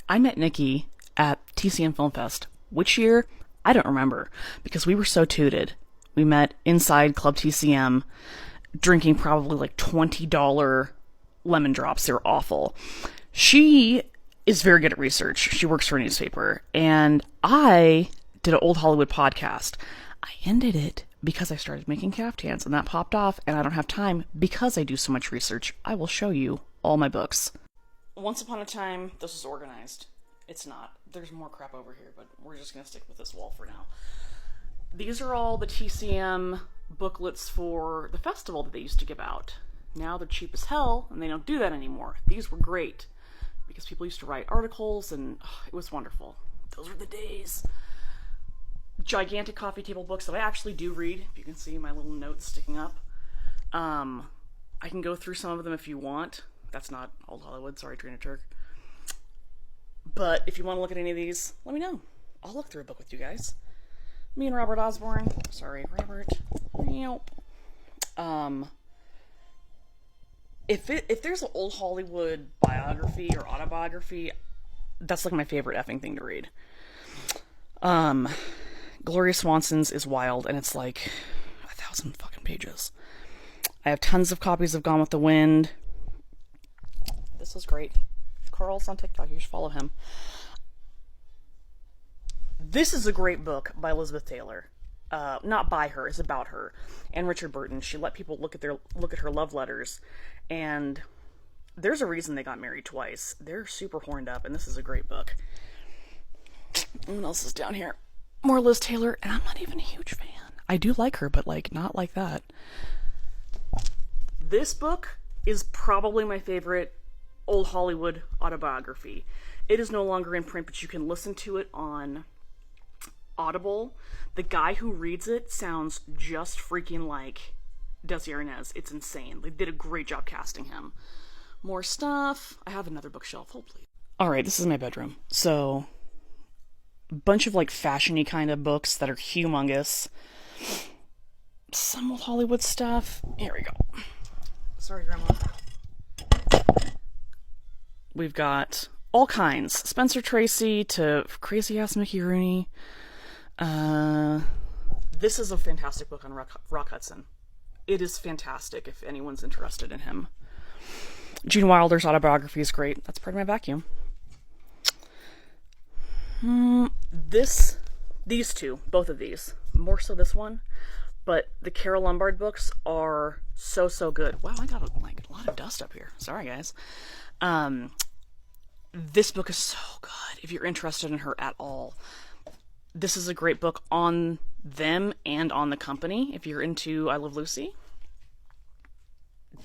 I met Nikki at TCM Film Fest. Which year? I don't remember, because we were so tooted. We met inside Club TCM, drinking probably like $20 lemon drops. They're awful. She is very good at research. She works for a newspaper. And I did an Old Hollywood podcast. I ended it because I started making caftans, and that popped off, and I don't have time because I do so much research. I will show you all my books. Once upon a time, this was organized. It's not. There's more crap over here, but we're just going to stick with this wall for now. These are all the TCM booklets for the festival that they used to give out. Now they're cheap as hell, and they don't do that anymore. These were great, because people used to write articles, and it was wonderful. Those were the days. Gigantic coffee table books that I actually do read. If you can see my little notes sticking up. I can go through some of them if you want. That's not Old Hollywood, sorry, Trina Turk. But if you want to look at any of these, let me know. I'll look through a book with you guys. Me and Robert Osborne. Sorry, Robert. Nope. If there's an Old Hollywood biography or autobiography, that's like my favorite effing thing to read. Gloria Swanson's is wild, and it's like 1,000 fucking pages. I have tons of copies of Gone with the Wind. This was great. Carl's on TikTok. You should follow him. This is a great book by Elizabeth Taylor. Not by her, it's about her. And Richard Burton. She let people look at her love letters, and there's a reason they got married twice. They're super horned up, and this is a great book. What else is down here? More Liz Taylor, and I'm not even a huge fan. I do like her, but like not like that. This book is probably my favorite Old Hollywood autobiography. It is no longer in print, but you can listen to it on Audible. The guy who reads it sounds just freaking like Desi Arnaz. It's insane. They did a great job casting him. More stuff. I have another bookshelf. Hold, please. Alright, this is my bedroom. So, a bunch of like fashion-y kind of books that are humongous. Some Old Hollywood stuff. Here we go. Sorry, Grandma. We've got all kinds. Spencer Tracy to crazy-ass Mickey Rooney. This is a fantastic book on Rock Hudson. It is fantastic if anyone's interested in him. Gene Wilder's autobiography is great. That's part of my vacuum. These two, both of these, more so this one, but the Carole Lombard books are so good. Wow, I got a lot of dust up here. Sorry, guys. This book is so good if you're interested in her at all. This is a great book on them and on the company if you're into I Love Lucy.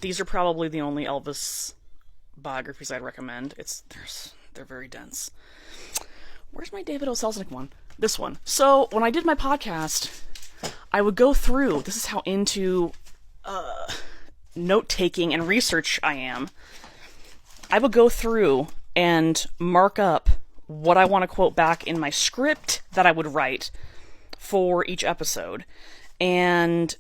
These are probably the only Elvis biographies I'd recommend. They're very dense. Where's my David O. Selznick one? This one. So, when I did my podcast, I would go through, this is how into note-taking and research I am. I would go through and mark up what I want to quote back in my script that I would write for each episode. And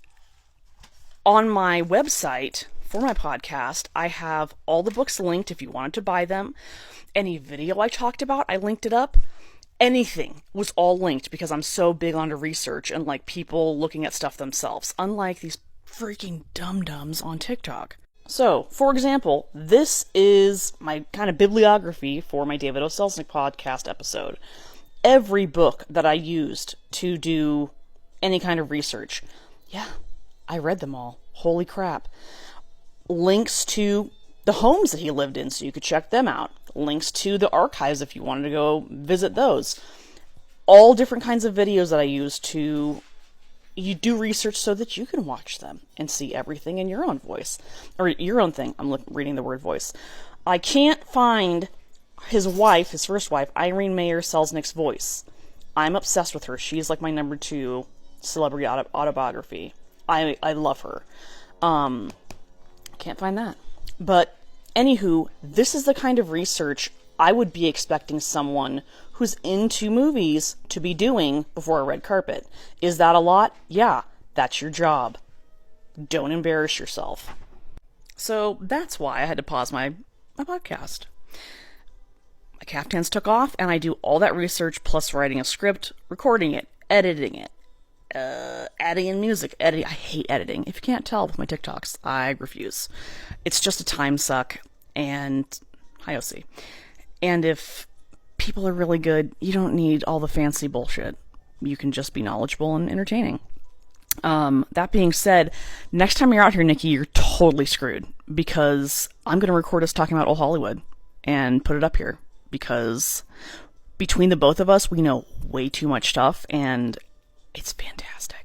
on my website for my podcast, I have all the books linked if you wanted to buy them. Any video I talked about, I linked it up. Anything was all linked because I'm so big onto research and like people looking at stuff themselves, unlike these freaking dum-dums on TikTok. So, for example, this is my kind of bibliography for my David O. Selznick podcast episode. Every book that I used to do any kind of research, yeah, I read them all. Holy crap. Links to the homes that he lived in so you could check them out. Links to the archives if you wanted to go visit those. All different kinds of videos that I use to you do research so that you can watch them and see everything in your own voice. Or your own thing. I'm reading the word voice. I can't find his first wife, Irene Mayer Selznick's voice. I'm obsessed with her. She's like my number 2 celebrity autobiography. I love her. Can't find that. But, anywho, this is the kind of research I would be expecting someone who's into movies to be doing before a red carpet. Is that a lot? Yeah, that's your job. Don't embarrass yourself. So that's why I had to pause my podcast. my caftans took off, and I do all that research plus writing a script, recording it, editing it, adding in music, editing. I hate editing. If you can't tell with my TikToks, I refuse. It's just a time suck, and hi OC. And if people are really good, you don't need all the fancy bullshit. You can just be knowledgeable and entertaining. That being said, next time you're out here, Nikki, you're totally screwed, because I'm going to record us talking about Old Hollywood and put it up here, because between the both of us, we know way too much stuff, and it's fantastic.